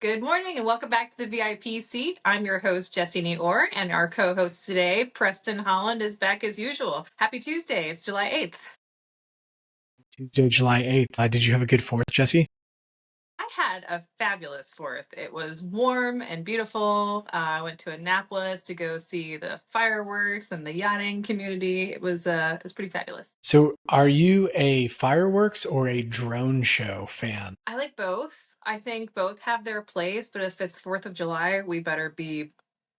Good morning and welcome back to the VIP seat. I'm your host, Jessie Orr, and our co-host today, Preston Holland, is back as usual. Happy Tuesday. It's July 8th. Tuesday, July 8th. Did you have a good 4th, Jessie? I had a fabulous 4th. It was warm and beautiful. I went to Annapolis to go see the fireworks and the yachting community. It was pretty fabulous. So, are you a fireworks or a drone show fan? I like both. I think both have their place, but if it's 4th of July, we better be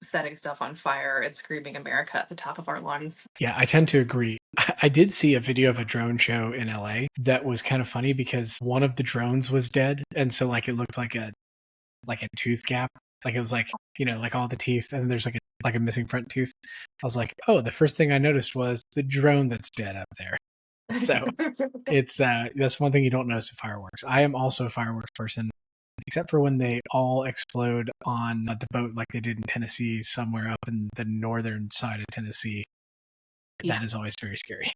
setting stuff on fire and screaming America at the top of our lungs. Yeah, I tend to agree. I did see a video of a drone show in LA that was kind of funny because one of the drones was dead, and so it looked like a tooth gap. Like it was like all the teeth, and there's like a missing front tooth. I was like, oh, the first thing I noticed was the drone that's dead up there. So it's that's one thing you don't notice with fireworks. I am also a fireworks person, except for when they all explode on the boat like they did in Tennessee, somewhere up in the northern side of Tennessee. Yeah. That is always very scary.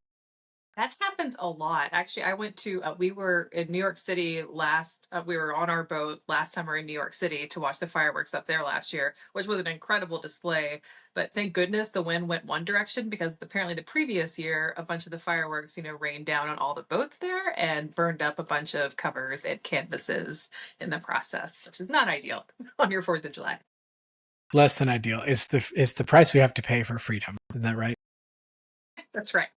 That happens a lot. Actually, I went to, we were in New York City we were on our boat last summer in New York City to watch the fireworks up there last year, which was an incredible display. But thank goodness the wind went one direction because apparently the previous year, a bunch of the fireworks, rained down on all the boats there and burned up a bunch of covers and canvases in the process, which is not ideal on your 4th of July. Less than ideal. It's the price we have to pay for freedom. Isn't that right? That's right.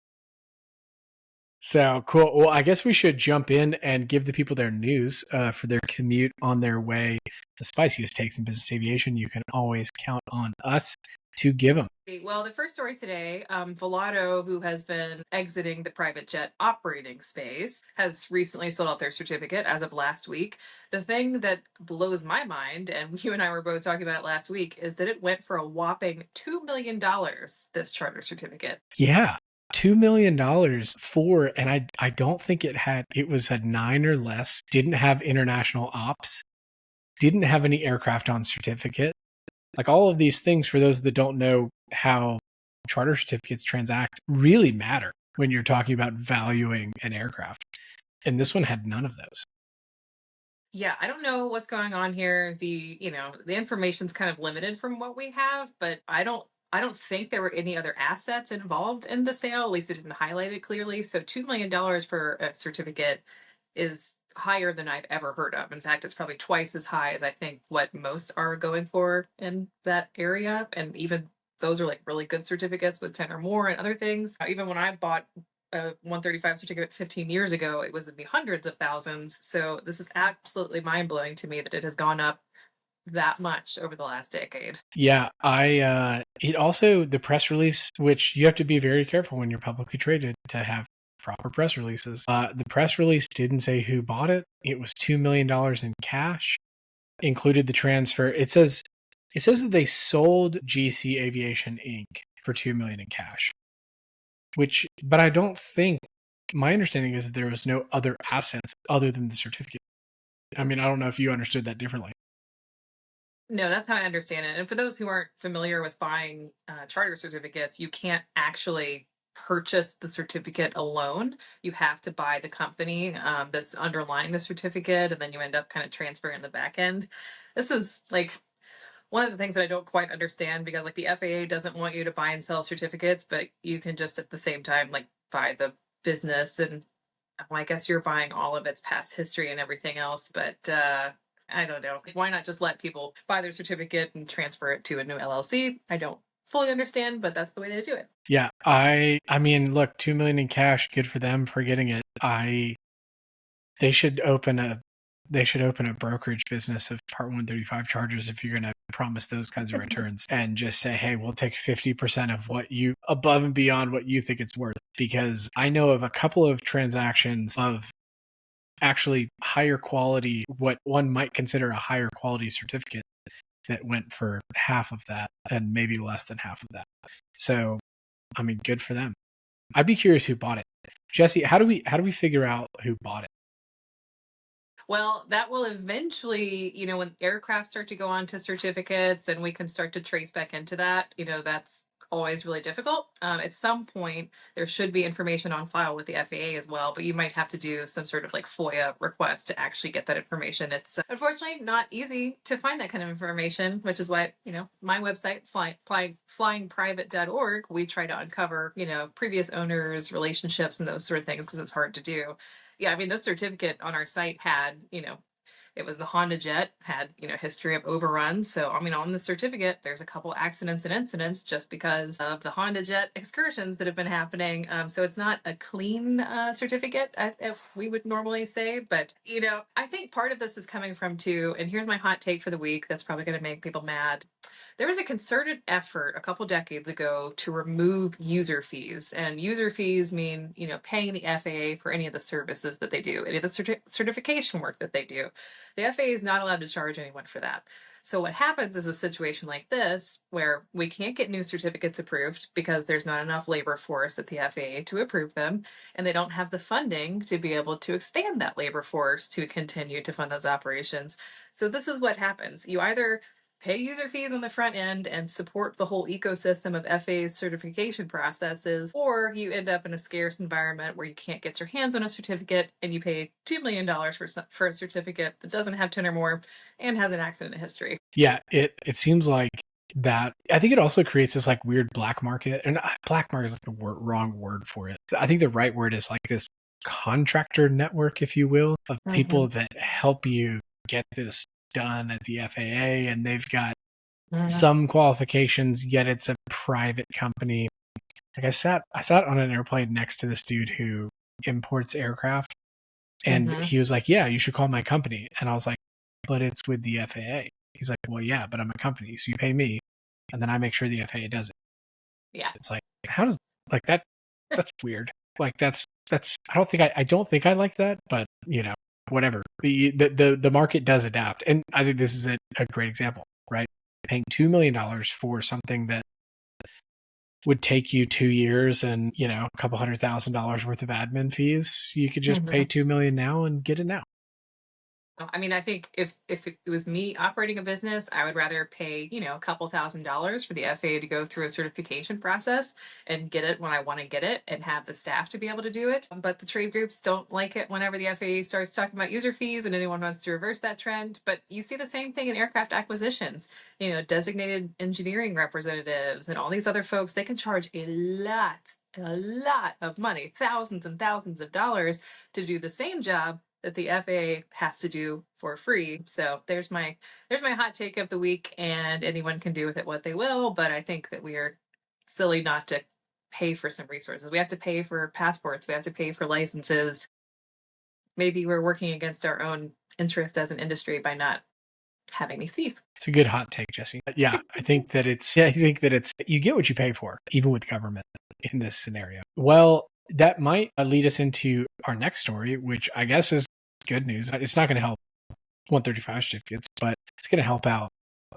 So cool. Well, I guess we should jump in and give the people their news for their commute on their way. The spiciest takes in business aviation. You can always count on us to give them. Well, the first story today, Volato, who has been exiting the private jet operating space, has recently sold out their certificate as of last week. The thing that blows my mind, and you and I were both talking about it last week, is that it went for a whopping $2 million, this charter certificate. Yeah. $2 million for, and I don't think it was a 9 or less, didn't have international ops, didn't have any aircraft on certificate. Like all of these things, for those that don't know how charter certificates transact, really matter when you're talking about valuing an aircraft. And this one had none of those. Yeah, I don't know what's going on here. The information's kind of limited from what we have, but I don't think there were any other assets involved in the sale. At least it didn't highlight it clearly. So $2 million for a certificate is higher than I've ever heard of. In fact, it's probably twice as high as I think what most are going for in that area. And even those are like really good certificates with 10 or more and other things. Even when I bought a 135 certificate 15 years ago, it was in the hundreds of thousands. So this is absolutely mind blowing to me that it has gone up that much over the last decade. Yeah, it also, the press release, which you have to be very careful when you're publicly traded to have proper press releases. The press release didn't say who bought it. It was $2 million in cash, included the transfer. It says that they sold GC Aviation Inc. for $2 million in cash, but I don't think, my understanding is that there was no other assets other than the certificate. I mean, I don't know if you understood that differently. No, that's how I understand it. And for those who aren't familiar with buying charter certificates, you can't actually purchase the certificate alone. You have to buy the company that's underlying the certificate, and then you end up kind of transferring in the back end. This is like one of the things that I don't quite understand because like the FAA doesn't want you to buy and sell certificates, but you can just at the same time like buy the business and well, I guess you're buying all of its past history and everything else, but I don't know. Why not just let people buy their certificate and transfer it to a new LLC? I don't fully understand, but that's the way they do it. Yeah, I mean, look, $2 million in cash, good for them for getting it. They should open a brokerage business of Part 135 chargers if you're going to promise those kinds of returns and just say, hey, we'll take 50% of what you, above and beyond what you think it's worth. Because I know of a couple of transactions of actually higher quality, what one might consider a higher quality certificate that went for half of that and maybe less than half of that. So, I mean, good for them. I'd be curious who bought it. Jessie, how do we figure out who bought it? Well, that will eventually, when aircraft start to go on to certificates, then we can start to trace back into that. That's always really difficult. At some point, there should be information on file with the FAA as well, but you might have to do some sort of like FOIA request to actually get that information. It's unfortunately not easy to find that kind of information, which is why, my website, flyingprivate.org, we try to uncover, previous owners, relationships, and those sort of things because it's hard to do. Yeah, I mean, this certificate on our site had, it was the Honda Jet, had, history of overruns. So, I mean, on the certificate, there's a couple accidents and incidents just because of the Honda Jet excursions that have been happening. So it's not a clean certificate, if we would normally say. But, I think part of this is coming from too, and here's my hot take for the week that's probably going to make people mad. There was a concerted effort a couple decades ago to remove user fees. And user fees mean, paying the FAA for any of the services that they do, any of the certification work that they do. The FAA is not allowed to charge anyone for that. So what happens is a situation like this where we can't get new certificates approved because there's not enough labor force at the FAA to approve them, and they don't have the funding to be able to expand that labor force to continue to fund those operations. So this is what happens. You either pay user fees on the front end and support the whole ecosystem of FAA's certification processes, or you end up in a scarce environment where you can't get your hands on a certificate and you pay $2 million for a certificate that doesn't have 10 or more and has an accident history. Yeah, it seems like that. I think it also creates this like weird black market, and black market is like the wrong word for it. I think the right word is like this contractor network, if you will, of people that help you get this done at the FAA, and they've got some qualifications, yet it's a private company. Like I sat on an airplane next to this dude who imports aircraft, and he was like, "Yeah, you should call my company." And I was like, "But it's with the FAA." He's like, "Well, yeah, but I'm a company, so you pay me, and then I make sure the FAA does it." Yeah. It's like, how does like that? That's weird. Like that's I don't think I like that, but whatever. The market does adapt, and I think this is a great example, right? Paying $2 million for something that would take you 2 years and a couple $100,000 worth of admin fees. You could just pay $2 million now and get it now. I mean, I think if it was me operating a business, I would rather pay, a couple $1,000s for the FAA to go through a certification process and get it when I want to get it and have the staff to be able to do it. But the trade groups don't like it whenever the FAA starts talking about user fees and anyone wants to reverse that trend. But you see the same thing in aircraft acquisitions, designated engineering representatives and all these other folks, they can charge a lot of money, thousands and thousands of dollars to do the same job that the FAA has to do for free. So there's my hot take of the week, and anyone can do with it what they will, but I think that we are silly not to pay for some resources. We have to pay for passports, we have to pay for licenses. Maybe we're working against our own interest as an industry by not having these fees. It's a good hot take, Jessie. Yeah, I think that it's you get what you pay for, even with government in this scenario. Well, that might lead us into our next story, which I guess is good news. It's not going to help 135 certificates, but it's going to help out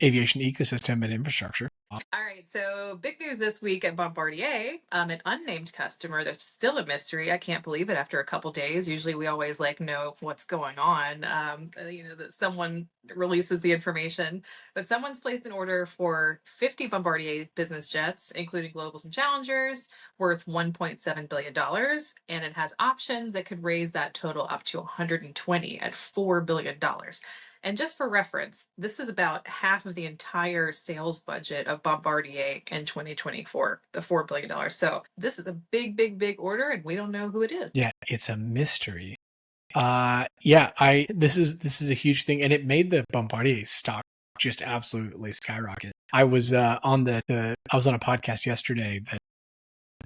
aviation ecosystem and infrastructure. All right, so big news this week at Bombardier. An unnamed customer that's still a mystery. I can't believe it after a couple days. Usually we always know what's going on, that someone releases the information. But someone's placed an order for 50 Bombardier business jets, including Globals and Challengers, worth $1.7 billion. And it has options that could raise that total up to 120 at $4 billion. And just for reference, this is about half of the entire sales budget of Bombardier in 2024, the $4 billion. So this is a big order, and we don't know who it is. Yeah, it's a mystery. This is a huge thing, and it made the Bombardier stock just absolutely skyrocket. I was on a podcast yesterday, that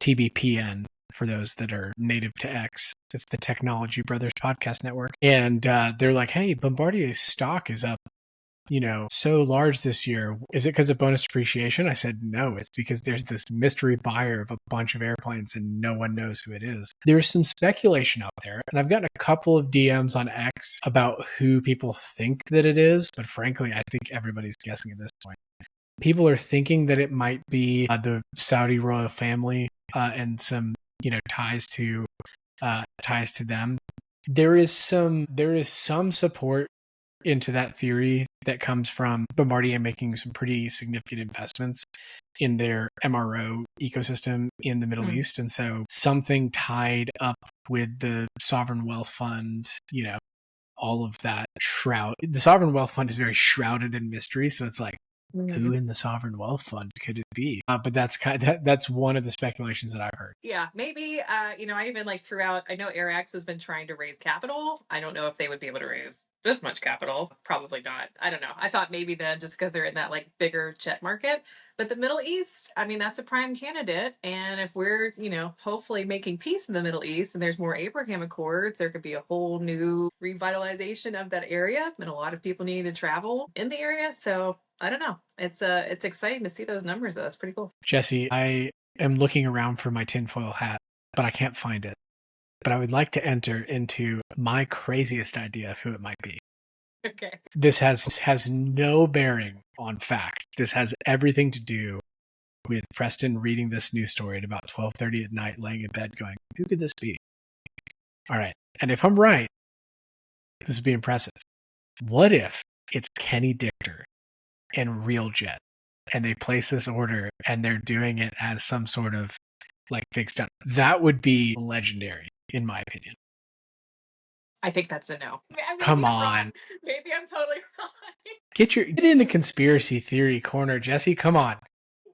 TBPN, for those that are native to X. It's the Technology Brothers Podcast Network. And they're like, hey, Bombardier's stock is up, so large this year. Is it because of bonus depreciation? I said, no, it's because there's this mystery buyer of a bunch of airplanes and no one knows who it is. There's some speculation out there, and I've gotten a couple of DMs on X about who people think that it is, but frankly, I think everybody's guessing at this point. People are thinking that it might be the Saudi royal family and some ties to them. There is some support into that theory that comes from Bombardier making some pretty significant investments in their MRO ecosystem in the Middle East. And so something tied up with the sovereign wealth fund, all of that the sovereign wealth fund is very shrouded in mystery. So it's like, who in the sovereign wealth fund could it be? But that's one of the speculations that I've heard. Yeah, maybe. I even threw out. I know AirX has been trying to raise capital. I don't know if they would be able to raise this much capital. Probably not. I don't know. I thought maybe then just because they're in that bigger jet market. But the Middle East, I mean, that's a prime candidate. And if we're, hopefully making peace in the Middle East and there's more Abraham Accords, there could be a whole new revitalization of that area. And a lot of people need to travel in the area. So I don't know. It's exciting to see those numbers though. It's pretty cool. Jessie, I am looking around for my tinfoil hat, but I can't find it. But I would like to enter into my craziest idea of who it might be. Okay. This has no bearing on fact. This has everything to do with Preston reading this news story at about 12:30 at night, laying in bed going, who could this be? All right. And if I'm right, this would be impressive. What if it's Kenny Dichter and RealJet and they place this order and they're doing it as some sort of big stunt? That would be legendary, in my opinion. I think that's a no. Come on. Maybe I'm totally wrong. Get in the conspiracy theory corner, Jessie. Come on.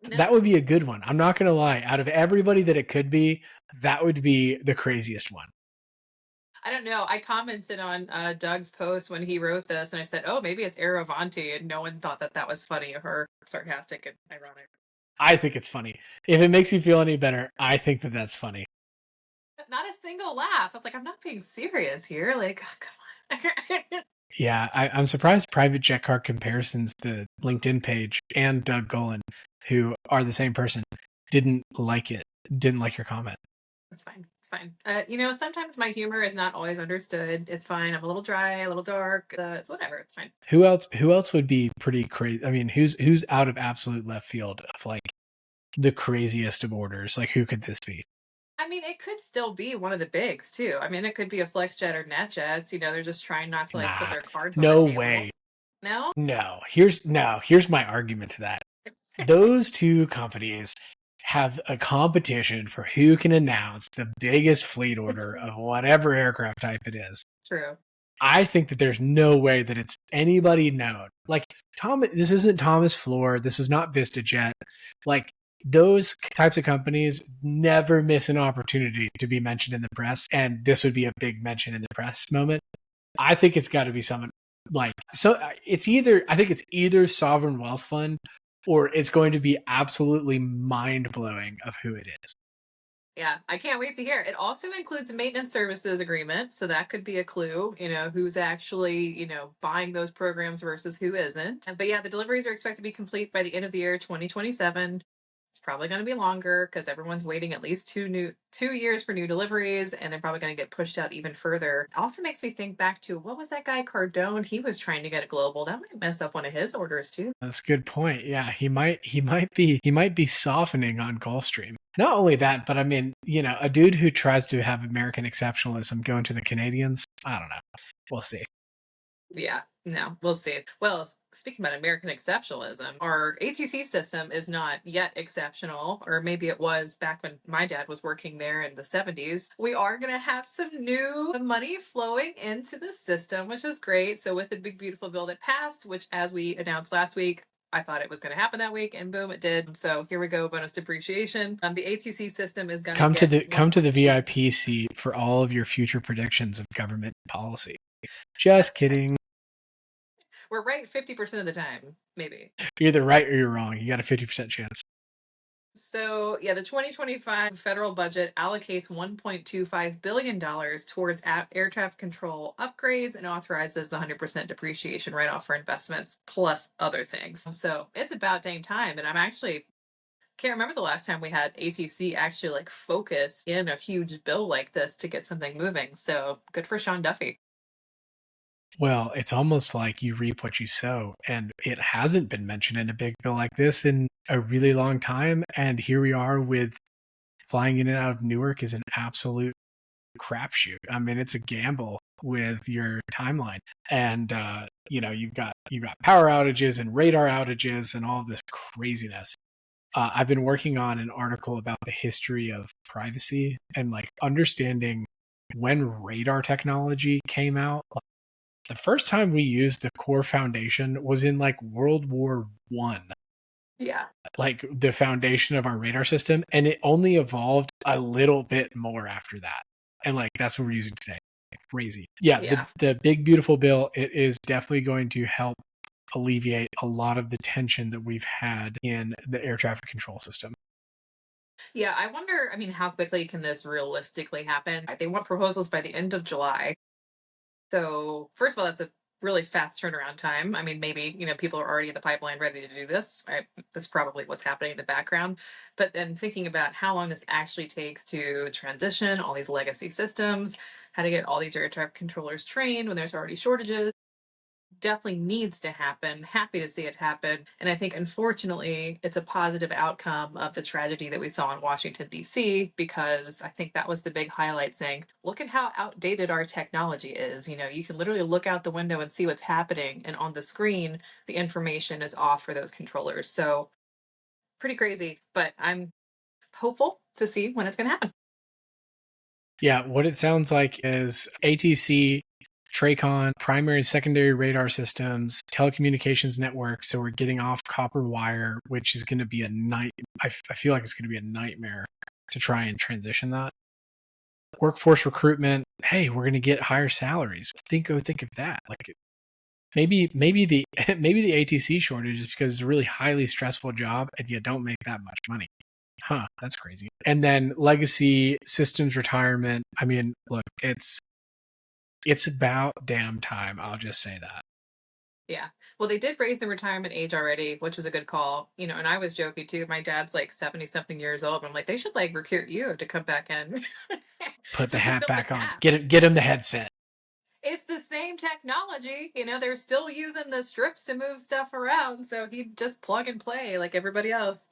No. That would be a good one. I'm not going to lie. Out of everybody that it could be, that would be the craziest one. I don't know. I commented on Doug's post when he wrote this, and I said, oh, maybe it's Airavanti, and no one thought that was funny or sarcastic and ironic. I think it's funny. If it makes you feel any better, I think that that's funny. Not a single laugh. I was like, I'm not being serious here. Oh, come on. Yeah, I'm surprised Private Jet Car Comparisons, the LinkedIn page, and Doug Golan, who are the same person, didn't like it. Didn't like your comment. It's fine. It's fine. Sometimes my humor is not always understood. It's fine. I'm a little dry, a little dark. It's whatever. It's fine. Who else would be pretty crazy? I mean, who's out of absolute left field of the craziest of orders? Who could this be? I mean, it could still be one of the bigs too. I mean, it could be a FlexJet or NetJets. They're just trying not to put their cards on the table. No way. No? No. Here's my argument to that. Those two companies have a competition for who can announce the biggest fleet order of whatever aircraft type it is. True. I think that there's no way that it's anybody known. This isn't Thomas Floor. This is not VistaJet. Those types of companies never miss an opportunity to be mentioned in the press, and this would be a big mention in the press moment. I think it's got to be someone it's either Sovereign Wealth Fund or it's going to be absolutely mind-blowing of who it is. Yeah, I can't wait to hear. It also includes a maintenance services agreement, so that could be a clue, who's actually, buying those programs versus who isn't. But yeah, the deliveries are expected to be complete by the end of the year 2027. It's probably going to be longer because everyone's waiting at least 2 years for new deliveries, and they're probably going to get pushed out even further. It also makes me think back to what was that guy Cardone? He was trying to get it global. That might mess up one of his orders too. That's a good point. Yeah, he might be softening on Gulfstream. Not only that, but I mean, a dude who tries to have American exceptionalism go into the Canadians. I don't know. We'll see. Yeah, no, we'll see. Well, speaking about American exceptionalism, our ATC system is not yet exceptional, or maybe it was back when my dad was working there in the 70s. We are going to have some new money flowing into the system, which is great. So with the big, beautiful bill that passed, which as we announced last week, I thought it was going to happen that week, and boom, it did. So here we go, bonus depreciation. The ATC system is going to come to the VIP seat for all of your future predictions of government policy. Just kidding. We're right 50% of the time, maybe. You're either right or you're wrong. You got a 50% chance. So, yeah, the 2025 federal budget allocates $1.25 billion towards air traffic control upgrades and authorizes the 100% depreciation write-off for investments, plus other things. So it's about dang time. And can't remember the last time we had ATC actually focus in a huge bill like this to get something moving. So good for Sean Duffy. Well, it's almost like you reap what you sow, and it hasn't been mentioned in a big bill like this in a really long time. And here we are with flying in and out of Newark is an absolute crapshoot. I mean, it's a gamble with your timeline. And you've got power outages and radar outages and all this craziness. I've been working on an article about the history of privacy and like understanding when radar technology came out. The first time we used the core foundation was in like World War One, Yeah. like the foundation of our radar system, and it only evolved a little bit more after that. And like that's what we're using today. Crazy. Yeah, Yeah. the big beautiful bill, it is definitely going to help alleviate a lot of the tension that we've had in the air traffic control system. Yeah, I wonder, I mean, how quickly can this realistically happen? They want proposals by the end of July. So, first of all, that's a really fast turnaround time. I mean, maybe, people are already in the pipeline ready to do this. That's probably what's happening in the background. But then thinking about how long this actually takes to transition all these legacy systems, how to get all these air traffic controllers trained when there's already shortages, definitely needs to happen. Happy to see it happen. And I think, unfortunately, it's a positive outcome of the tragedy that we saw in Washington, D.C., because I think that was the big highlight saying, look at how outdated our technology is. You can literally look out the window and see what's happening. And on the screen, the information is off for those controllers. So, pretty crazy, but I'm hopeful to see when it's going to happen. Yeah, what it sounds like is ATC, TRACON, primary and secondary radar systems, telecommunications network. So we're getting off copper wire, which is going to be a night. I feel like it's going to be a nightmare to try and transition that. Workforce recruitment. Hey, we're going to get higher salaries. Think of that. Like maybe the maybe the ATC shortage is because it's a really highly stressful job and you don't make that much money. Huh, that's crazy. And then legacy systems retirement. I mean, look, it's about damn time. I'll just say that. Yeah. Well, they did raise the retirement age already, which was a good call. And I was joking too. My dad's like 70 something years old. I'm like, they should like recruit you to come back in Put the just to hat fill the back on. gaps. Get him the headset. It's the same technology. They're still using the strips to move stuff around. So he'd just plug and play like everybody else.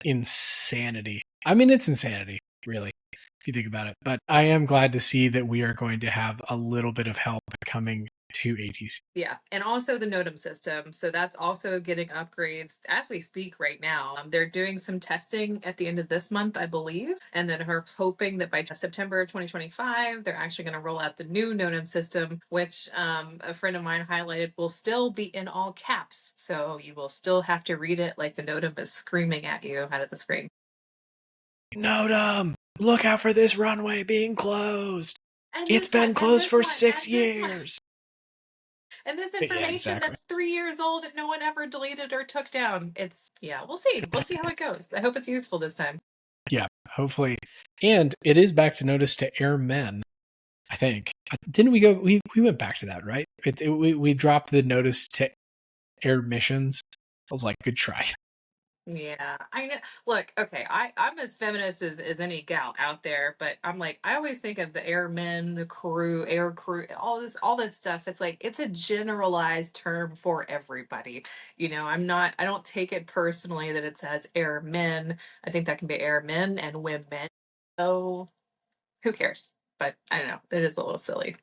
Insanity. I mean, it's insanity, really, if you think about it. But I am glad to see that we are going to have a little bit of help coming to ATC. Yeah, and also the NOTAM system. So that's also getting upgrades as we speak right now. They're doing some testing at the end of this month, I believe, and then we're hoping that by September of 2025, they're actually going to roll out the new NOTAM system, which a friend of mine highlighted will still be in all caps. So you will still have to read it like the NOTAM is screaming at you out of the screen. NOTAM, look out for this runway being closed. And It's been closed for 6 years. And this Yeah, information exactly. that's 3 years old that no one ever deleted or took down. We'll see. We'll see how it goes. I hope it's useful this time. Yeah, hopefully. And it is back to notice to airmen, I think. Didn't we go? We went back to that, right? We dropped the notice to air missions. I was like, good try. Yeah, I know. Look, okay, I'm as feminist as any gal out there, but I'm like, I always think of the airmen, the crew, air crew, all this stuff. It's like it's a generalized term for everybody. I don't take it personally that it says airmen. I think that can be airmen and women. So who cares? But I don't know. It is a little silly.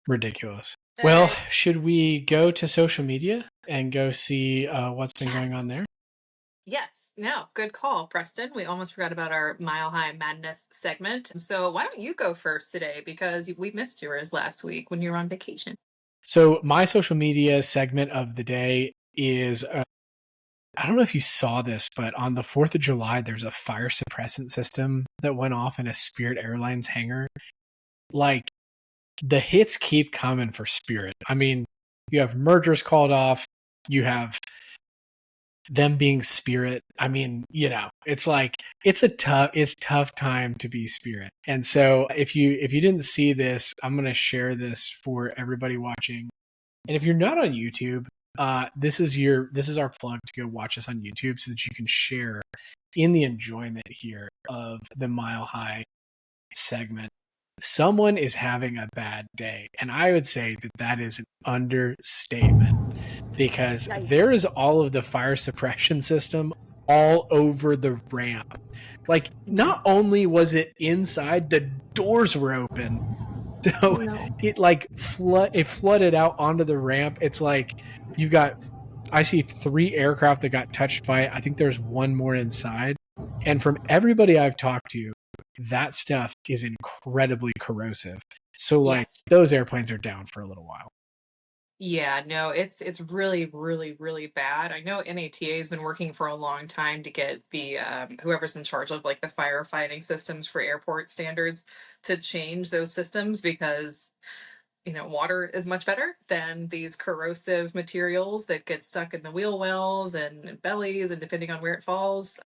Ridiculous. All Well, right. should we go to social media and go see what's been going on Yes. there? Yes. No, good call, Preston. We almost forgot about our Mile High Madness segment. So why don't you go first today? Because we missed yours last week when you were on vacation. So my social media segment of the day is I don't know if you saw this, but on the 4th of July, there's a fire suppressant system that went off in a Spirit Airlines hangar. Like, the hits keep coming for Spirit. I mean, you have mergers called off, you have them being Spirit. I mean, it's like it's tough time to be Spirit. And so if you didn't see this, I'm going to share this for everybody watching. And if you're not on YouTube, this is our plug to go watch us on YouTube so that you can share in the enjoyment here of the Mile High segment. Someone is having a bad day, and I would say that is an understatement because Yikes. there is all of the fire suppression system all over the ramp. Like, Mhm. not only was it inside, the doors were open. So No. it like it flooded out onto the ramp. It's like you've got I see 3 aircraft that got touched by it. I think there's one more inside. And from everybody I've talked to, that stuff is incredibly corrosive. So like Yes. those airplanes are down for a little while. Yeah, no, it's really, really, really bad. I know NATA has been working for a long time to get the whoever's in charge of like the firefighting systems for airport standards to change those systems because water is much better than these corrosive materials that get stuck in the wheel wells and bellies and depending on where it falls.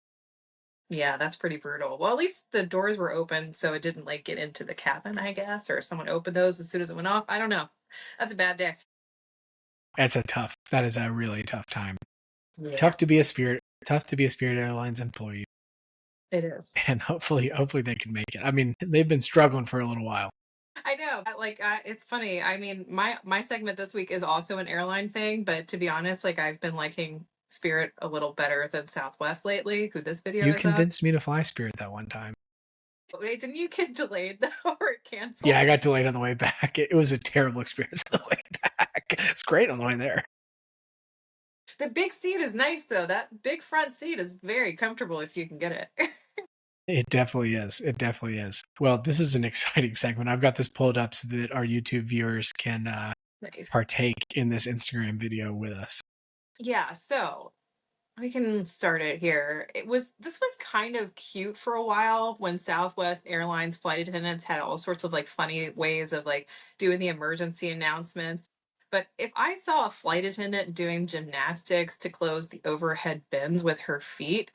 Yeah, that's pretty brutal. Well, at least the doors were open so it didn't like get into the cabin, I guess, or someone opened those as soon as it went off. I don't know. That's a bad day. That is a really tough time. Yeah, Tough to be a Spirit Airlines employee. it is. And hopefully they can make it. I mean, they've been struggling for a little while. I know. Like, it's funny. I mean, my segment this week is also an airline thing, but to be honest, like I've been liking Spirit a little better than Southwest lately, who this video You is of. convinced me to fly Spirit that one time. Wait, didn't you get delayed though or Yeah, canceled? I got delayed on the way back. It was a terrible experience on the way back. It's great on the way there. The big seat is nice though. That big front seat is very comfortable if you can get it. It definitely is. It definitely is. Well, this is an exciting segment. I've got this pulled up so that our YouTube viewers can Nice. partake in this Instagram video with us. Yeah, so we can start it here. This was kind of cute for a while when Southwest Airlines flight attendants had all sorts of like funny ways of like doing the emergency announcements. But if I saw a flight attendant doing gymnastics to close the overhead bins with her feet,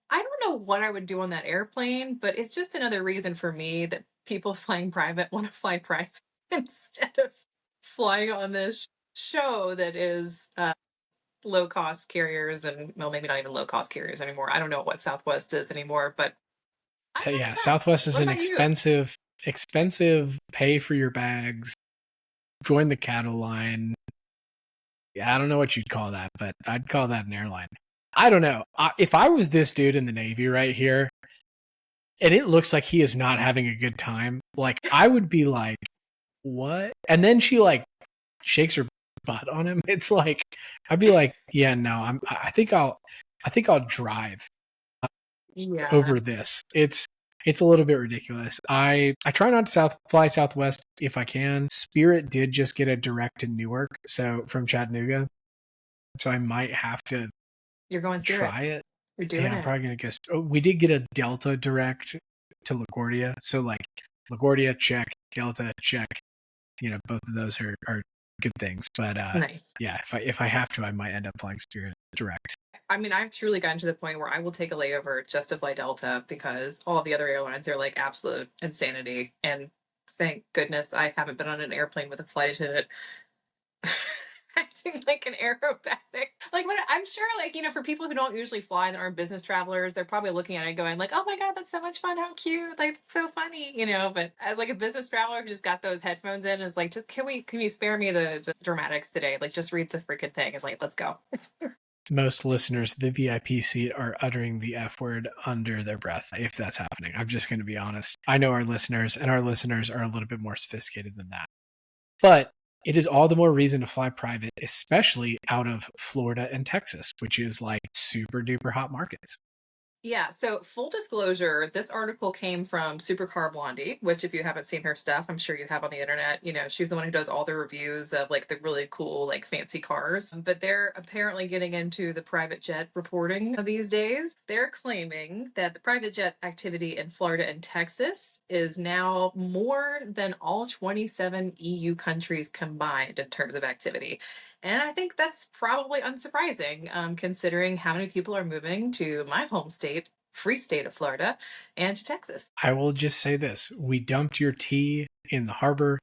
I don't know what I would do on that airplane, but it's just another reason for me that people flying private want to fly private instead of flying on this show that is low cost carriers and well maybe not even low cost carriers anymore. I don't know what Southwest is anymore, but I'm So not yeah, impressed. Southwest is What an about you? expensive pay for your bags. Join the cattle line. Yeah, I don't know what you'd call that, but I'd call that an airline. I don't know. If I was this dude in the Navy right here, and it looks like he is not having a good time, like I would be like, what? And then she like shakes her butt on him. It's like I'd be like, yeah, no, I think I'll drive Yeah, over this. It's a little bit ridiculous. I try not to fly Southwest if I can. Spirit did just get a direct to Newark, so from Chattanooga, so I might have to you're going Spirit. try it. You're Yeah, doing I'm it. probably gonna guess. Oh, we did get a Delta direct to LaGuardia, so like LaGuardia check, Delta check. Both of those are good things. But Nice. yeah, if I have to, I might end up flying Spirit direct. I mean, I've truly gotten to the point where I will take a layover just to fly Delta because all the other airlines are like absolute insanity. And thank goodness I haven't been on an airplane with a flight attendant acting like an aerobatic. Like what I'm sure like, for people who don't usually fly that aren't business travelers, they're probably looking at it going like, oh my God, that's so much fun. How cute. Like it's so funny. But as like a business traveler who just got those headphones in, is like, just, can you spare me the dramatics today? Like just read the freaking thing. It's like, let's go. Most listeners, the VIP seat, are uttering the F word under their breath if that's happening. I'm just going to be honest. I know our listeners, and our listeners are a little bit more sophisticated than that. But it is all the more reason to fly private, especially out of Florida and Texas, which is like super duper hot markets. Yeah, so full disclosure, this article came from Supercar Blondie, which if you haven't seen her stuff, I'm sure you have on the internet. She's the one who does all the reviews of like the really cool, like fancy cars. But they're apparently getting into the private jet reporting these days. They're claiming that the private jet activity in Florida and Texas is now more than all 27 EU countries combined in terms of activity. And I think that's probably unsurprising, considering how many people are moving to my home state, free state of Florida, and to Texas. I will just say this: we dumped your tea in the harbor,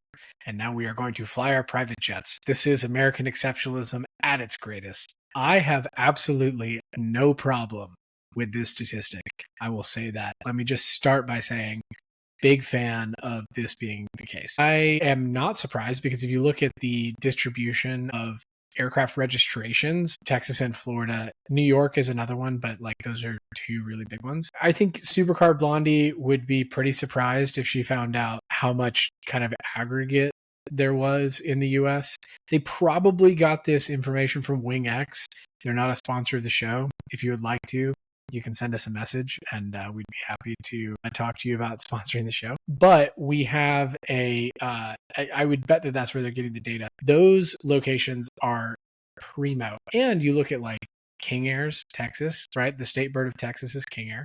and now we are going to fly our private jets. This is American exceptionalism at its greatest. I have absolutely no problem with this statistic. I will say that. Let me just start by saying, big fan of this being the case. I am not surprised because if you look at the distribution of aircraft registrations, Texas and Florida. New York is another one, but like those are two really big ones. I think Supercar Blondie would be pretty surprised if she found out how much kind of aggregate there was in the US. They probably got this information from WingX. They're not a sponsor of the show. If you would like to, you can send us a message and we'd be happy to talk to you about sponsoring the show. But we have I would bet that that's where they're getting the data. Those locations are primo. And you look at like King Airs, Texas, right? The state bird of Texas is King Air.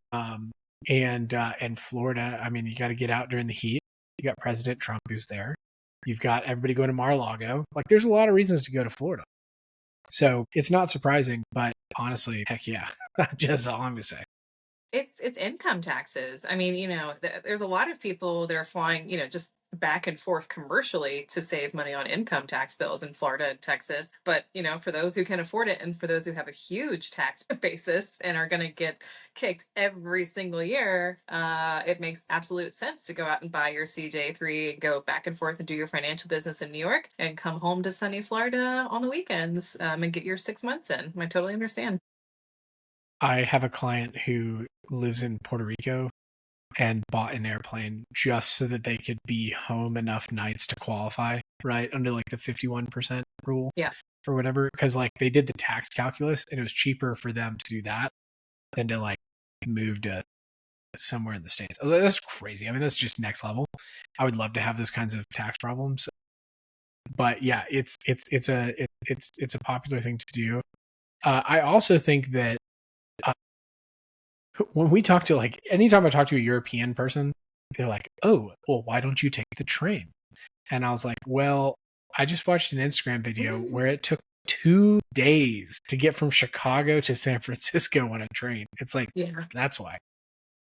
And Florida, I mean, you got to get out during the heat. You got President Trump who's there. You've got everybody going to Mar-a-Lago. Like there's a lot of reasons to go to Florida. So it's not surprising, but honestly, heck yeah. Just all I'm going to say. It's income taxes. I mean, there's a lot of people that are flying, just back and forth commercially to save money on income tax bills in Florida and Texas. But, for those who can afford it and for those who have a huge tax basis and are going to get kicked every single year, it makes absolute sense to go out and buy your CJ3 and go back and forth and do your financial business in New York and come home to sunny Florida on the weekends, and get your 6 months in. I totally understand. I have a client who lives in Puerto Rico and bought an airplane just so that they could be home enough nights to qualify, right? Under like the 51% rule Yeah. or whatever. Cause like they did the tax calculus and it was cheaper for them to do that than to like move to somewhere in the States. Oh, that's crazy. I mean, that's just next level. I would love to have those kinds of tax problems. But yeah, it's a popular thing to do. I also think that when we talk to like anytime I talk to a European person, they're like, "Oh, well, why don't you take the train?" And I was like, "Well, I just watched an Instagram video where it took 2 days to get from Chicago to San Francisco on a train." It's like, Yeah. that's why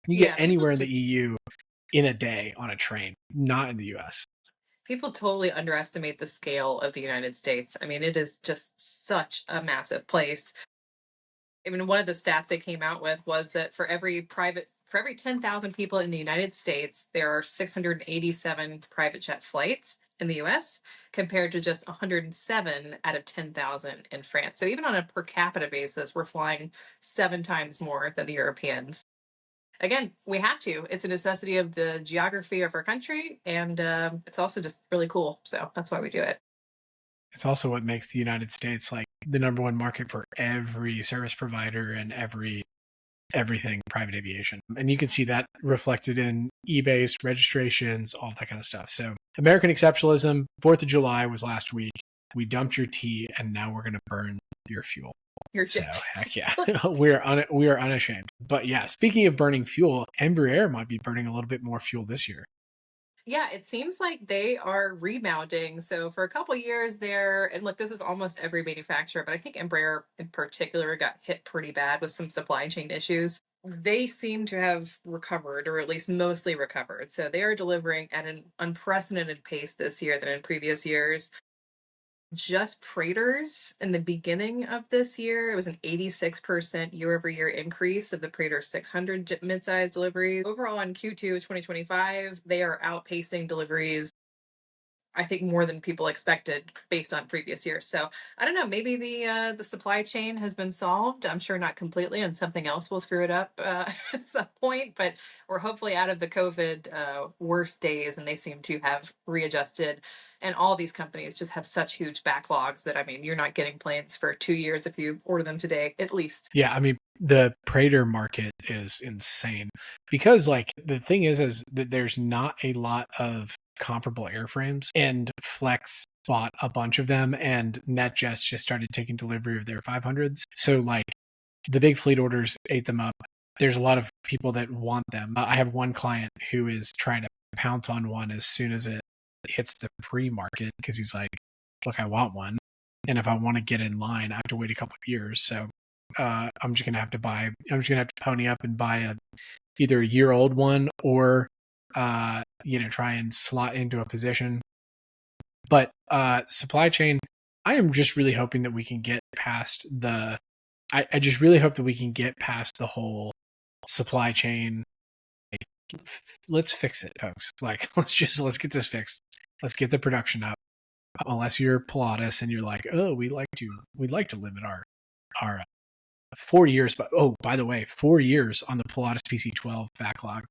you get Yeah. anywhere in the EU in a day on a train, not in the US. People totally underestimate the scale of the United States. I mean, it is just such a massive place. I mean, one of the stats they came out with was that for every 10,000 people in the United States, there are 687 private jet flights in the US compared to just 107 out of 10,000 in France. So even on a per capita basis, we're flying 7 times more than the Europeans. Again, we have to. It's a necessity of the geography of our country, and it's also just really cool. So that's why we do it. It's also what makes the United States like the number one market for every service provider and everything private aviation. And you can see that reflected in eBay's registrations, all that kind of stuff. So American exceptionalism, 4th of July was last week. We dumped your tea and now we're going to burn your fuel. So heck yeah, we are unashamed. But yeah, speaking of burning fuel, Embraer might be burning a little bit more fuel this year. Yeah, it seems like they are rebounding. So for a couple years there, and look, this is almost every manufacturer, but I think Embraer in particular got hit pretty bad with some supply chain issues. They seem to have recovered, or at least mostly recovered. So they are delivering at an unprecedented pace this year than in previous years. Just Praters in the beginning of this year, it was an 86% year over year increase of the Prater 600 midsize deliveries. Overall, in Q2 of 2025, they are outpacing deliveries, I think, more than people expected based on previous years. So I don't know. Maybe the supply chain has been solved. I'm sure not completely, and something else will screw it up at some point. But we're hopefully out of the COVID worst days, and they seem to have readjusted. And all these companies just have such huge backlogs that, I mean, you're not getting planes for 2 years if you order them today, at least. Yeah, I mean, the Prater market is insane because like the thing is that there's not a lot of comparable airframes, and Flex bought a bunch of them and NetJets just started taking delivery of their 500s. So like the big fleet orders ate them up. There's a lot of people that want them. I have one client who is trying to pounce on one as soon as it hits the pre-market because he's like, look, I want one. And if I want to get in line, I have to wait a couple of years. So I'm just gonna have to pony up and buy either a year old one or try and slot into a position. But supply chain, I am just really hoping that we can get past I just really hope that we can get past the whole supply chain. Let's fix it, folks. Like let's get this fixed. Let's get the production up. unless you're Pilatus and you're like, oh, we'd like to limit our 4 years. But by the way, 4 years on the Pilatus PC12 backlog,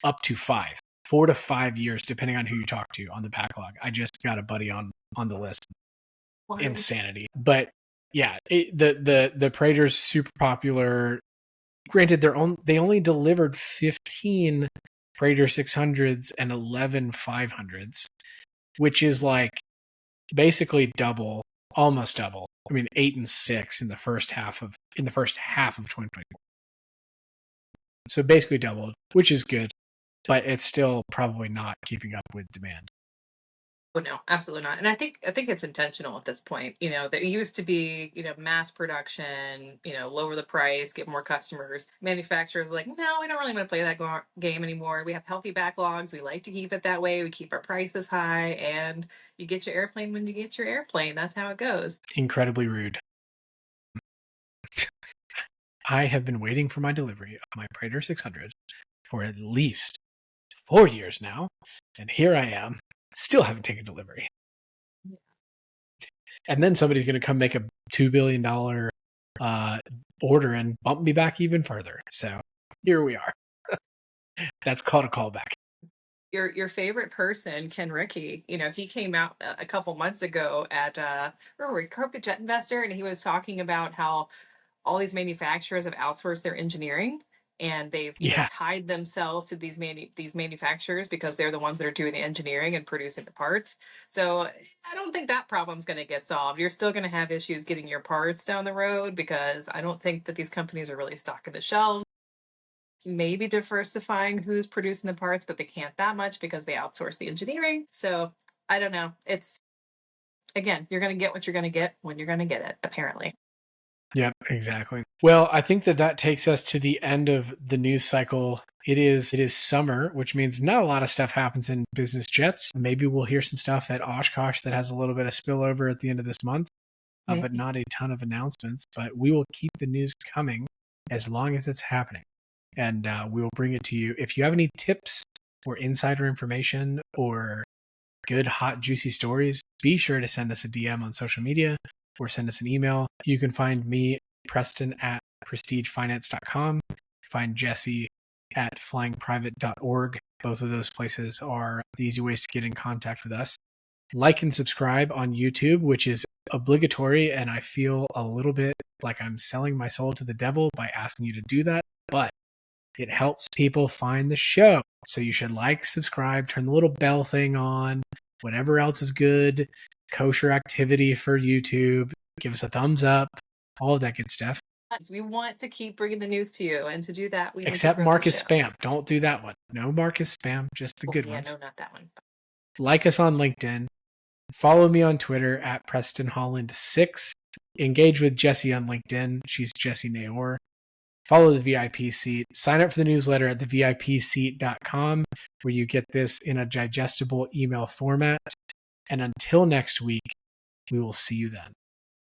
up to 4 to 5 years, depending on who you talk to on the backlog. I just got a buddy on the list. Wild. Insanity. But yeah, the Praetor's super popular. Granted, they only delivered 15 Praetor 600s and 11 500s, which is like basically double, almost double. I mean, 8 and 6 in the first half of 2020. So basically doubled, which is good, but it's still probably not keeping up with demand. Oh no, absolutely not. And I think it's intentional at this point. There used to be, mass production, lower the price, get more customers. Manufacturers like, no, we don't really want to play that game anymore. We have healthy backlogs. We like to keep it that way. We keep our prices high, and you get your airplane when you get your airplane. That's how it goes. Incredibly rude. I have been waiting for my delivery of my Praetor 600 for at least 4 years now, and here I am, still haven't taken delivery. Yeah. And then somebody's going to come make a $2 billion order and bump me back even further. So here we are. That's called a callback. Your favorite person, Ken Rickey, he came out a couple months ago at Corporate Jet Investor, and he was talking about how all these manufacturers have outsourced their engineering, and they've tied themselves to these manufacturers because they're the ones that are doing the engineering and producing the parts. So I don't think that problem's going to get solved. You're still going to have issues getting your parts down the road because I don't think that these companies are really stocking the shelves. Maybe diversifying who's producing the parts, but they can't that much because they outsource the engineering. So I don't know. It's, again, you're going to get what you're going to get when you're going to get it, apparently. Yep, exactly. Well, I think that takes us to the end of the news cycle. It is summer, which means not a lot of stuff happens in business jets. Maybe we'll hear some stuff at Oshkosh that has a little bit of spillover at the end of this month, but not a ton of announcements. But we will keep the news coming as long as it's happening, and we will bring it to you. If you have any tips or insider information or good, hot, juicy stories, be sure to send us a DM on social media or send us an email. You can find me, Preston, at prestigefinance.com. Find Jessie at flyingprivate.org. Both of those places are the easy ways to get in contact with us. Like and subscribe on YouTube, which is obligatory, and I feel a little bit like I'm selling my soul to the devil by asking you to do that, but it helps people find the show. So you should like, subscribe, turn the little bell thing on, whatever else is good, kosher activity for YouTube, give us a thumbs up, all of that good stuff. We want to keep bringing the news to you, and to do that, we except Marcus Spam. Don't do that one. No Marcus Spam, just the good ones. No, not that one. Like us on LinkedIn. Follow me on Twitter at Preston Holland 6. Engage with Jessie on LinkedIn. She's Jessie Naor. Follow the VIP seat. Sign up for the newsletter at thevipseat.com, where you get this in a digestible email format. And until next week, we will see you then.